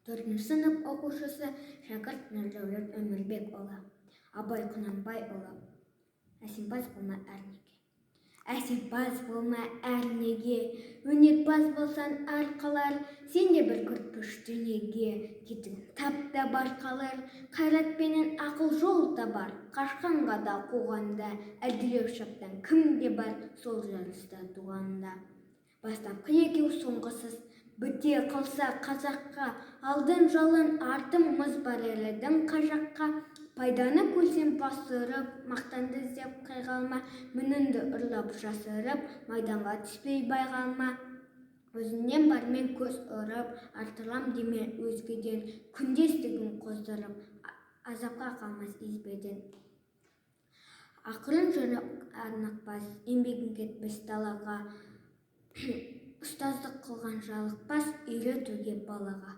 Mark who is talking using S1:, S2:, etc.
S1: 4 сынып оқушысы шәкірт Нұрдәулет Өмірбекұлы. Абай Құнанбайұлы. Әсемпаз болма әрнеге. Әсемпаз болма әрнеге, өнерпаз болсан арқалар, сен де бір күрпіш дүниеге, кетігін тап та бар қалар, қайратпенен ақыл жол табар, қашқанға да қуғанда, әділеу шақтан кімде бар, сол жарыста туғанда. Бастапқы екеу соңғысыз, біте қылса қазаққа, алдын жалын артым мұз бар елдің қажаққа, пайданы көрсем басырып, мақтанды іздеп қайғалма, мінінді ұрлап жасырып, майданға түспей байғалма. Өзіңнен бармен көз ұрып, артылам деме өзгеден, күндестігін қоздырып, азапқа қалмас избеден. Ақырын жүріп арнақпас, еңбегін кетпес далаға, ұстаздық қылған жалықпас, үйретуге балаға.